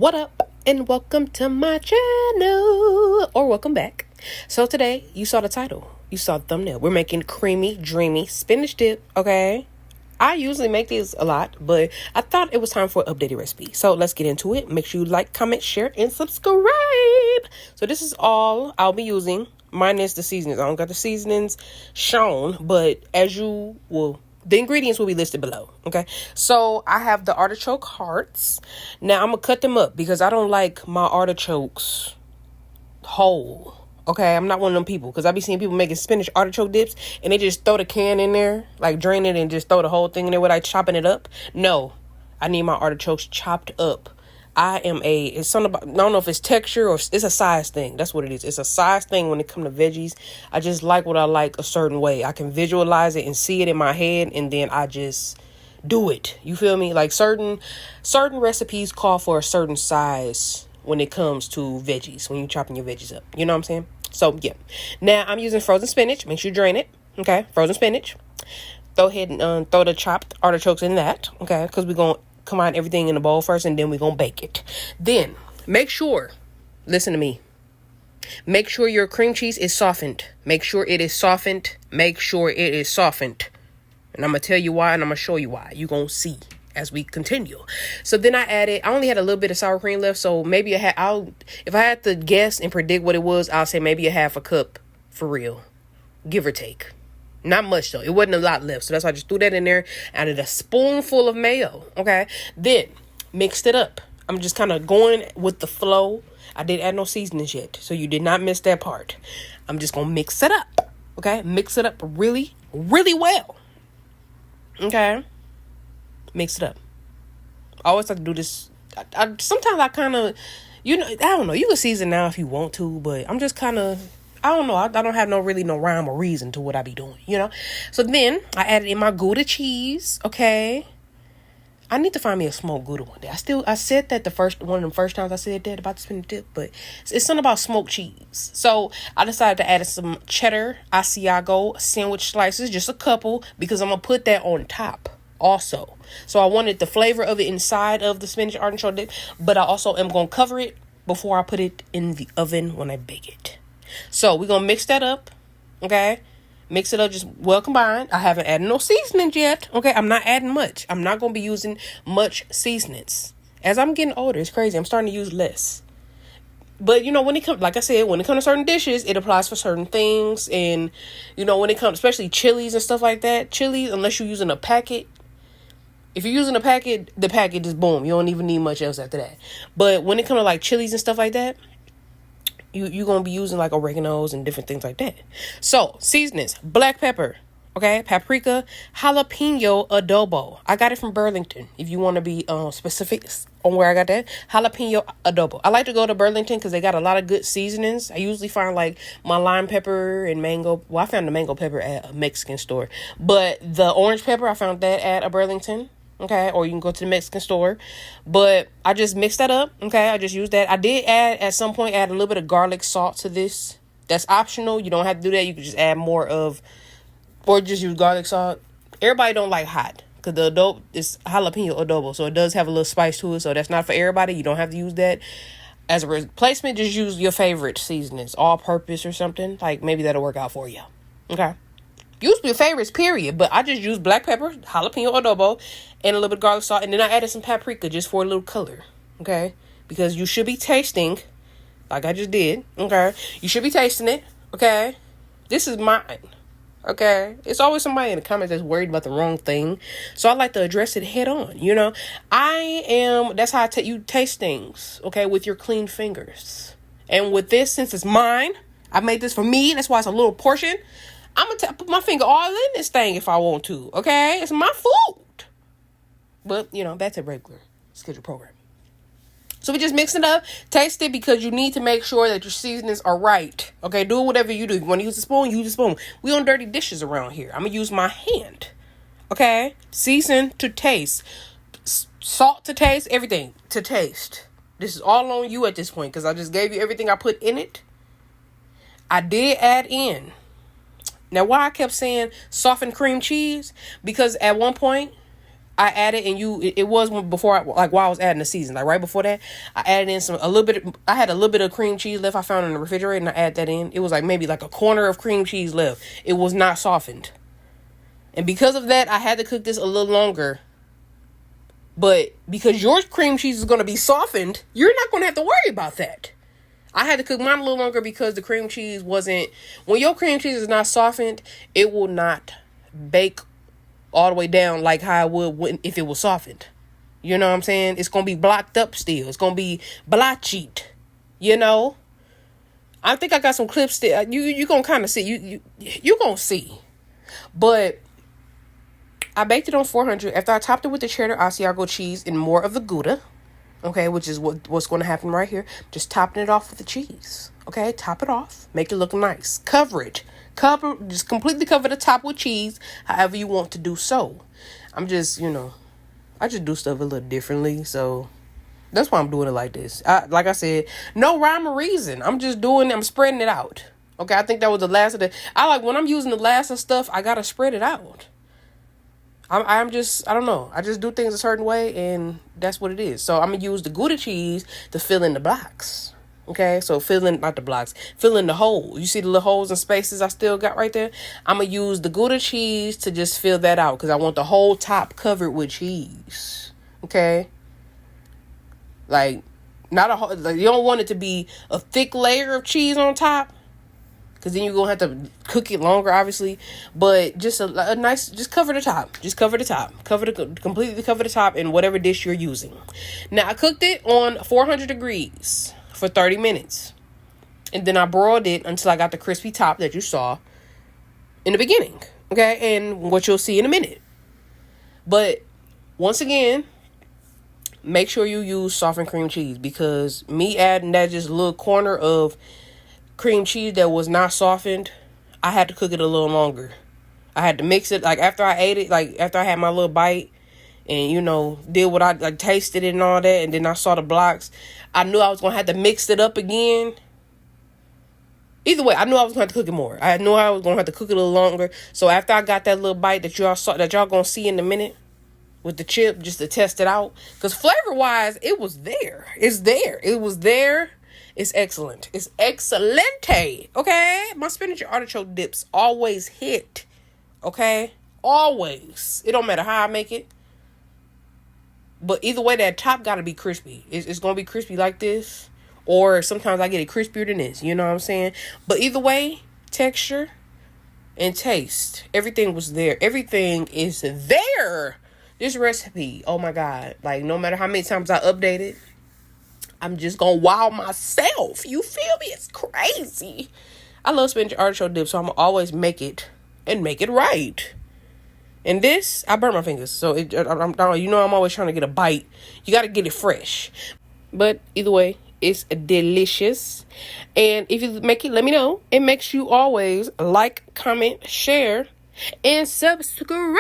What up, and welcome to my channel, or welcome back. So today, you saw the title, you saw the thumbnail. We're making creamy, dreamy spinach dip, okay? I usually make these a lot, but I thought it was time for an updated recipe. So let's get into it. Make sure you like, comment, share, and subscribe. So this is all I'll be using, minus the seasonings. I don't got the seasonings shown, but as you will, the ingredients will be listed below, okay? So I have the artichoke hearts. Now I'm gonna cut them up because I don't like my artichokes whole, okay? I'm not one of them people, because I be seeing people making spinach artichoke dips and they just throw the can in there, like drain it and just throw the whole thing in there without chopping it up. No, I need my artichokes chopped up. It's something about, I don't know if it's texture or it's a size thing. That's what it is. It's a size thing when it comes to veggies. I just like what I like a certain way. I can visualize it and see it in my head, and then I just do it. You feel me? Like certain recipes call for a certain size when it comes to veggies, when you're chopping your veggies up. You know what I'm saying? So yeah. Now I'm using frozen spinach. Make sure you drain it. Okay, frozen spinach. Go ahead and throw the chopped artichokes in that. Okay, because we're gonna combine everything in a bowl first, and then we're gonna bake it. Then make sure, listen to me, make sure your cream cheese is softened. Make sure it is softened. Make sure it is softened. And I'm gonna tell you why, and I'm gonna show you why. You're gonna see as we continue. So then I only had a little bit of sour cream left, so maybe if I had to guess and predict what it was, I'll say maybe a half a cup, for real, give or take. Not much though. It wasn't a lot left. So that's why I just threw that in there. Added a spoonful of mayo. Okay. Then mixed it up. I'm just kind of going with the flow. I didn't add no seasonings yet, so you did not miss that part. I'm just going to mix it up. Okay. Mix it up really, really well. Okay. Mix it up. I always like to do this. Sometimes I kind of, I don't know. You can season now if you want to, but I'm just kind of, I don't know. I don't have no rhyme or reason to what I be doing, So then I added in my Gouda cheese. Okay. I need to find me a smoked Gouda one day. I said that one of the first times I said that about the spinach dip, but it's something about smoked cheese. So I decided to add some cheddar ASIAGO sandwich slices, just a couple, because I'm going to put that on top also. So I wanted the flavor of it inside of the spinach artichoke dip, but I also am going to cover it before I put it in the oven when I bake it. So we're going to mix that up, okay? Mix it up just well combined. I haven't added no seasonings yet, okay? I'm not adding much. I'm not going to be using much seasonings. As I'm getting older, it's crazy. I'm starting to use less. But, when it comes, like I said, when it comes to certain dishes, it applies for certain things. And, when it comes, especially chilies and stuff like that, chilies, unless you're using a packet, if you're using a packet, the packet is boom. You don't even need much else after that. But when it comes to like chilies and stuff like that, you're going to be using like oreganos and different things like that. So, seasonings, black pepper, okay, paprika, jalapeno adobo. I got it from Burlington, if you want to be specific on where I got that. Jalapeno adobo. I like to go to Burlington because they got a lot of good seasonings. I usually find like my lime pepper and mango. Well, I found the mango pepper at a Mexican store. But the orange pepper, I found that at a Burlington. Okay, or you can go to the Mexican store. But I just mixed that up. Okay, I just used that. I did at some point add a little bit of garlic salt to this. That's optional. You don't have to do that. You can just add more of, or just use garlic salt. Everybody don't like hot, because the adobo is jalapeno adobo, so it does have a little spice to it. So that's not for everybody. You don't have to use that. As a replacement, just use your favorite seasonings, all purpose or something. Like maybe that'll work out for you. Okay. Use your favorites, period. But I just used black pepper, jalapeno adobo, and a little bit of garlic salt. And then I added some paprika just for a little color. Okay? Because you should be tasting, like I just did. Okay? You should be tasting it. Okay? This is mine. Okay? It's always somebody in the comments that's worried about the wrong thing. So I like to address it head on. That's how you taste things. Okay? With your clean fingers. And with this, since it's mine, I made this for me. That's why it's a little portion. I'm going to put my finger all in this thing if I want to, okay? It's my food. But, that's a regular scheduled program. So we just mix it up. Taste it, because you need to make sure that your seasonings are right. Okay, do whatever you do. If you want to use a spoon, use a spoon. We on dirty dishes around here. I'm going to use my hand. Okay? Season to taste. Salt to taste. Everything to taste. This is all on you at this point, because I just gave you everything I put in it. I did add in. Now, why I kept saying softened cream cheese? Because at one point, I added, and it was before like while I was adding the season, like right before that, I added in I had a little bit of cream cheese left I found in the refrigerator, and I added that in. It was like maybe like a corner of cream cheese left. It was not softened. And because of that, I had to cook this a little longer. But because your cream cheese is going to be softened, you're not going to have to worry about that. I had to cook mine a little longer because the cream cheese wasn't... When your cream cheese is not softened, it will not bake all the way down like how it would if it was softened. You know what I'm saying? It's going to be blocked up still. It's going to be blotched. You know? I think I got some clips there. You going to kind of see. You going to see. But I baked it on 400 after I topped it with the cheddar ASIAGO cheese and more of the GOUDA. Okay, which is what's going to happen right here. Just topping it off with the cheese. Okay, top it off. Make it look nice. Cover it. Just completely cover the top with cheese, however you want to do so. I'm just, I just do stuff a little differently, so that's why I'm doing it like this. Like I said, no rhyme or reason. I'm spreading it out. Okay, I think that was the last of when I'm using the last of stuff, I gotta spread it out. I don't know. I just do things a certain way, and that's what it is. So I'm going to use the Gouda cheese to fill in the blocks. Okay? So fill in the holes. You see the little holes and spaces I still got right there? I'm going to use the Gouda cheese to just fill that out because I want the whole top covered with cheese. Okay? Like, you don't want it to be a thick layer of cheese on top. Because then you're going to have to cook it longer, obviously. But just a nice, just cover the top. Just cover the top. Completely cover the top in whatever dish you're using. Now, I cooked it on 400 degrees for 30 minutes. And then I broiled it until I got the crispy top that you saw in the beginning. Okay? And what you'll see in a minute. But, once again, make sure you use softened cream cheese. Because me adding that just little corner of cream cheese that was not softened, I had to cook it a little longer. I had to mix it, like after I ate it, like after I had my little bite and did what I tasted it and all that, and then I saw the blocks, I knew I was gonna have to mix it up again. Either way, I knew I was gonna have to cook it more. I knew I was gonna have to cook it a little longer. So after I got that little bite that y'all gonna see in a minute with the chip, just to test it out, because flavor wise it was there. It was there. It's excellent. It's excelente. Okay? My spinach artichoke dips always hit. Okay? Always. It don't matter how I make it. But either way, that top got to be crispy. It's going to be crispy like this. Or sometimes I get it crispier than this. You know what I'm saying? But either way, texture and taste. Everything was there. Everything is there. This recipe, oh my God. Like, no matter how many times I update it, I'm just going to wow myself. You feel me? It's crazy. I love spinach artichoke dip, so I'm going to always make it and make it right. And this, I burn my fingers. So, I'm always trying to get a bite. You got to get it fresh. But either way, it's delicious. And if you make it, let me know. And make sure you always like, comment, share, and subscribe.